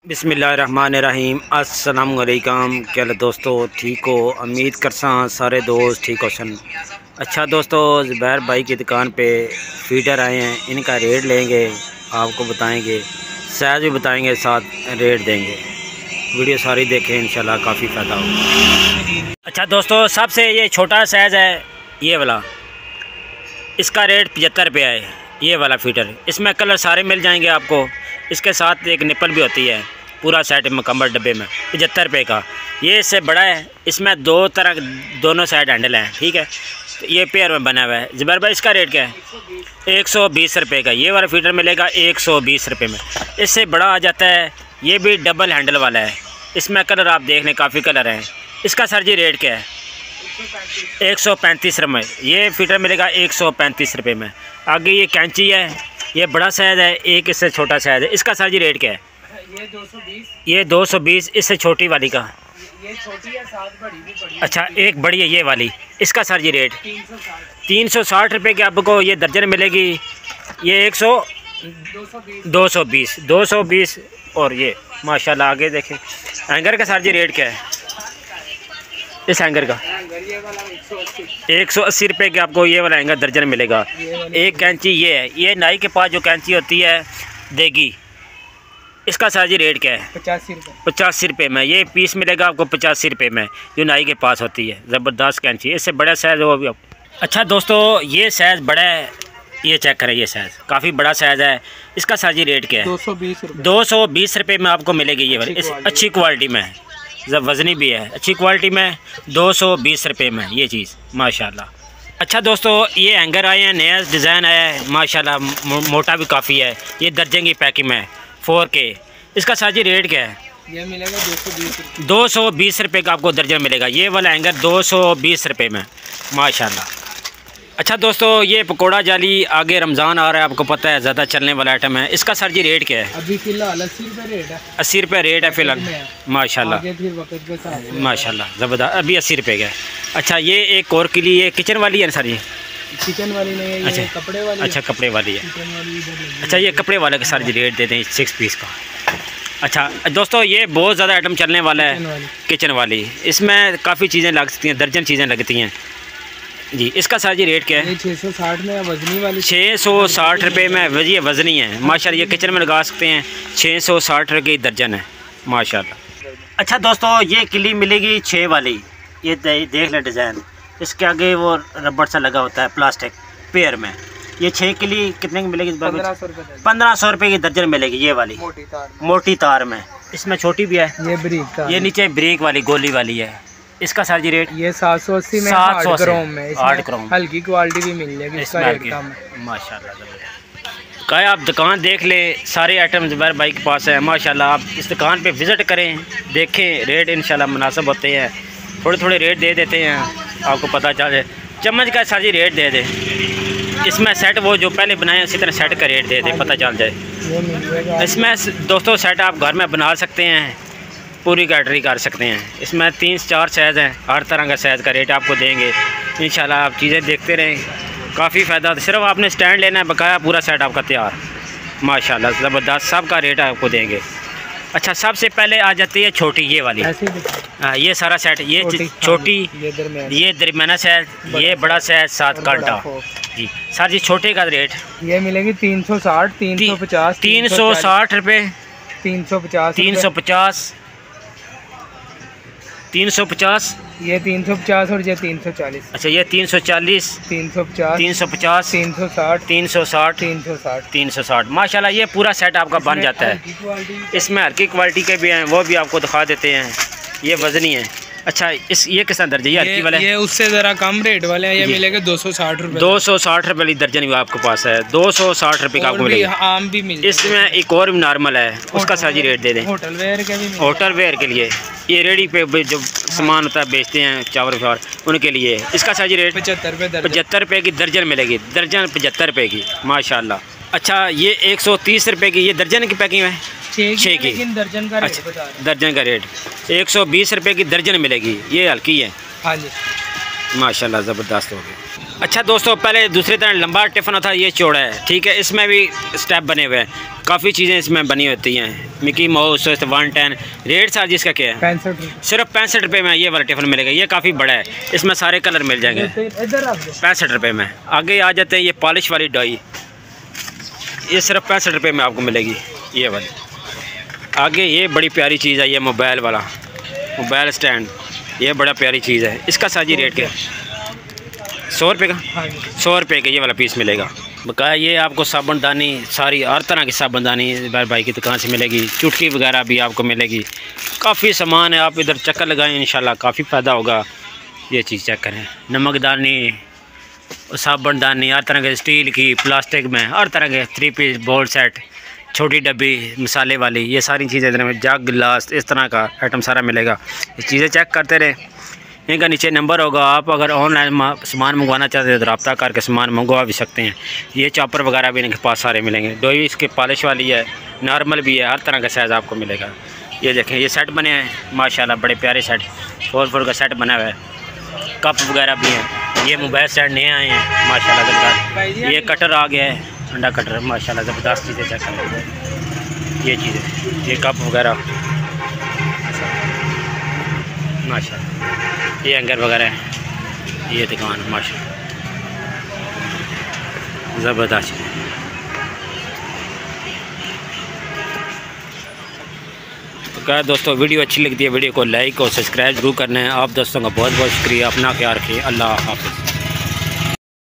बिस्मिल्लाहिर्रहमानिर्रहीम। अस्सलाम वालेकुम। क्या दोस्तों ठीक हो? उम्मीद करसा सारे दोस्त ठीक हो सन। अच्छा दोस्तों, ज़ुबैर भाई की दुकान पे फीडर आए हैं, इनका रेट लेंगे, आपको बताएंगे, साइज़ भी बताएंगे, साथ रेट देंगे। वीडियो सारी देखें, इंशाल्लाह काफ़ी फ़ायदा होगा। अच्छा दोस्तों, सबसे ये छोटा साइज़ है ये वाला, इसका रेट 75 रुपये है। ये वाला फीडर, इसमें कलर सारे मिल जाएंगे आपको। इसके साथ एक निपल भी होती है, पूरा सेट मुकम्मल डब्बे में 75 रुपये का। ये इससे बड़ा है, इसमें दोनों साइड हैंडल हैं, ठीक है। तो ये पेयर में बना हुआ है। ज़ुबैर भाई इसका रेट क्या है? 120 रुपये का ये वाला फीडर मिलेगा 120 रुपये में। इससे बड़ा आ जाता है, ये भी डबल हैंडल वाला है। इसमें कलर आप देख लें, काफ़ी कलर हैं। इसका सर जी रेट क्या है? 135 रुपये। ये फीडर मिलेगा 135 रुपये में। आगे ये कैंची है, ये बड़ा साइज़ है, एक इससे छोटा साइज़ है। इसका सर जी रेट क्या है? ये 220। ये 220। इससे छोटी वाली का? ये छोटी है, साथ बड़ी भी बड़ी। अच्छा, एक बड़ी है ये वाली। इसका सर जी रेट 360 रुपये की आपको ये दर्जन मिलेगी। ये 220। और ये माशाल्लाह आगे देखें। हैंगर का सर जी रेट क्या है? इस हैंगर का 180 रुपये की आपको ये वाला हैंगर दर्जन मिलेगा। एक कैंची ये है, ये नाई के पास जो कैंची होती है देगी, इसका साजी रेट क्या है? 85 रुपये में। ये पीस मिलेगा आपको 85 रुपये में, जो नाई के पास होती है। ज़बरदस्त कैंची। इससे बड़ा साइज़ वो भी अच्छा दोस्तों, ये साइज़ बड़ा है, ये चेक करें, ये साइज़ काफ़ी बड़ा साइज़ है। इसका साजी रेट क्या है? 220 रुपये में आपको मिलेगी ये वाली। इस अच्छी क्वालिटी में, जब वज़नी भी है, अच्छी क्वालिटी में 220 रुपये में ये चीज़ माशाल्लाह। अच्छा दोस्तों, ये हैंगर आए हैं, नया डिज़ाइन आया है माशाल्लाह, मोटा भी काफ़ी है। ये दर्जन की पैकिंग में 4K। इसका साजी रेट क्या है? ये मिलेगा 220 रुपये का आपको दर्जन मिलेगा। ये वाला हैंगर 220 रुपये में माशाल्लाह। अच्छा दोस्तों, ये पकोड़ा जाली, आगे रमज़ान आ रहा है, आपको पता है ज़्यादा चलने वाला आइटम है। इसका सर जी रेट क्या है? अभी फ़िलहाल 80 रुपये रेट है। 80 रुपये रेट है फ़िलहाल माशाल्लाह। माशाल्लाह ज़बरदस्त। अभी 80 रुपये का है। अच्छा, ये एक और के लिए किचन वाली है ना सर जी? किचन वाली नहीं है, ये अच्छा कपड़े वाली। अच्छा, कपड़े वाली है। अच्छा, ये कपड़े वाले का सर जी रेट दे दें 6 पीस का। अच्छा दोस्तों, ये बहुत ज़्यादा आइटम चलने वाला है किचन वाली। इसमें काफ़ी चीज़ें लग सकती हैं, दर्जन चीज़ें लगती हैं जी। इसका सर जी रेट क्या है? 660 में वजनी वाली। 660 रुपये में ये वज़नी है माशाल्लाह। ये किचन में लगा सकते हैं। 660 रुपये की दर्जन है माशाल्लाह। अच्छा दोस्तों, ये किली मिलेगी 6 वाली। ये देख लें डिज़ाइन, इसके आगे वो रबड़ सा लगा होता है प्लास्टिक पेयर में। ये 6 किली कितने की मिलेगी? 1500 रुपये की दर्जन मिलेगी ये वाली, मोटी तार में। इसमें छोटी भी है, ये ब्रीक तार। ये नीचे ब्रेक वाली गोली वाली है। इसका सर जी रेट? ये 780 में 700 क्रोम में। 8 क्रोम हल्की क्वालिटी भी मिल जाएगी। इसका रेट कम है माशाल्लाह। क्या आप दुकान देख ले, सारे आइटम ज़ुबैर भाई के पास है माशाल्लाह। आप इस दुकान पे विज़िट करें, देखें, रेट इंशाल्लाह मुनासिब होते हैं। थोड़े थोड़े रेट दे देते हैं, आपको पता चल जाए। चम्मच का सर जी रेट दे दे, इसमें सेट वो जो पहले बनाए उसी तरह सेट का रेट दे दे, पता चल जाए। इसमें दोस्तों सेट आप घर में बना सकते हैं, पूरी कैटरी कर सकते हैं। इसमें 3-4 साइज़ हैं, हर तरह का साइज़ का रेट आपको देंगे इंशाल्लाह। आप चीज़ें देखते रहें, काफ़ी फ़ायदा। सिर्फ आपने स्टैंड लेना है, बकाया पूरा सेट आपका तैयार माशाल्लाह ज़बरदस्त। सब का रेट आपको देंगे। अच्छा, सबसे पहले आ जाती है छोटी ये वाली। हाँ, ये सारा सेट, ये छोटी, ये दरमियाना साइज़, ये बड़ा साइज़ 7 कांटा जी। सर जी छोटे का रेट? ये मिलेगी 360, 350, 360 रुपये, 350, 350, 350, ये 350 और ये 340। अच्छा, ये 340, 350, 350, 360, 360, 360, 360 माशाल्लाह। ये पूरा सेट आपका बन जाता है। इसमें हल्की क्वालिटी के भी हैं, वो भी आपको दिखा देते हैं। ये वज़नी है। अच्छा, ये किस दर्जे? ये हल्की वाला है, ये उससे ज़रा कम रेट वाले हैं। ये मिलेगा 260 रुपये। 260 रुपये वाली दर्जन भी आपके पास है। 260 रुपये का आपको मिलेगा। आम भी मिल। इसमें एक और भी नॉर्मल है, उसका साजी रेट दे दें। होटल वेयर के भी, होटल वेयर के लिए, ये रेडी पे जो सामान होता है बेचते हैं चावल व्यावर, उनके लिए। इसका साजी रेट 75 रुपये की दर्जन मिलेगी। दर्जन 75 रुपये की माशाल्लाह। अच्छा, ये 130 रुपये की ये दर्जन की पैकिंग है, 6 की। दर्जन का रेट अच्छा, दर्जन का रेट 120 रुपये की दर्जन मिलेगी। ये हल्की है। हाँ जी माशाल्लाह ज़बरदस्त हो गया। अच्छा दोस्तों, पहले दूसरी तरह लंबा टिफ़न था, ये चौड़ा है, ठीक है। इसमें भी स्टेप बने हुए हैं, काफ़ी चीज़ें इसमें बनी होती हैं। Mickey mouse 110। रेट सर जिसका क्या है? 65 सिर्फ 65 रुपये में ये वाला टिफ़न मिलेगा। ये काफ़ी बड़ा है, इसमें सारे कलर मिल जाएंगे 65 रुपये में। आगे आ जाते हैं, ये पॉलिश वाली डाई, ये सिर्फ 65 रुपये में आपको मिलेगी ये वाली। आगे ये बड़ी प्यारी चीज़ है, ये मोबाइल वाला मोबाइल स्टैंड, ये बड़ा प्यारी चीज़ है। इसका साजी रेट क्या है? 100 रुपये का। 100 रुपये का ये वाला पीस मिलेगा। बकाया ये आपको साबुनदानी, सारी हर तरह की साबुनदानी ज़ुबैर भाई की दुकान से मिलेगी। चुटकी वगैरह भी आपको मिलेगी, काफ़ी सामान है। आप इधर चक्कर लगाएं, इंशाल्लाह काफ़ी फ़ायदा होगा। ये चीज़ चेक करें, नमकदानी, साबुनदानी, हर तरह के स्टील की, प्लास्टिक में, हर तरह के 3 पीस बोल सेट, छोटी डब्बी मसाले वाली, ये सारी चीज़ें इधर में, जग गिलास, इस तरह का आइटम सारा मिलेगा। ये चीज़ें चेक करते रहे। इनका नीचे नंबर होगा, आप अगर ऑनलाइन सामान मंगवाना चाहते हैं तो रब्ता करके सामान मंगवा भी सकते हैं। ये चॉपर वगैरह भी इनके पास सारे मिलेंगे। डोई इसके पॉलिश वाली है, नॉर्मल भी है, हर तरह का साइज़ आपको मिलेगा। ये देखें, ये सेट बने हैं माशाल्लाह, बड़े प्यारे सेट, 4 का सेट बना हुआ है। कप वगैरह भी हैं। ये मोबाइल सेट नए आए हैं माशाल्लाह ज़बरदस्त। ये कटर आ गया है, अंडा कटर, माशाल्लाह ज़बरदस्त चीज़ें चेक करें। ये चीज़ें, ये कप वगैरह माशाल्लाह, ये एंगर वगैरह है। ये दुकान माशाल्लाह ज़बरदस्त। तो क्या दोस्तों, वीडियो अच्छी लगती है, वीडियो को लाइक और सब्सक्राइब जरूर करना है। आप दोस्तों का बहुत बहुत शुक्रिया। अपना ख्याल रखिए। अल्लाह हाफ़िज़।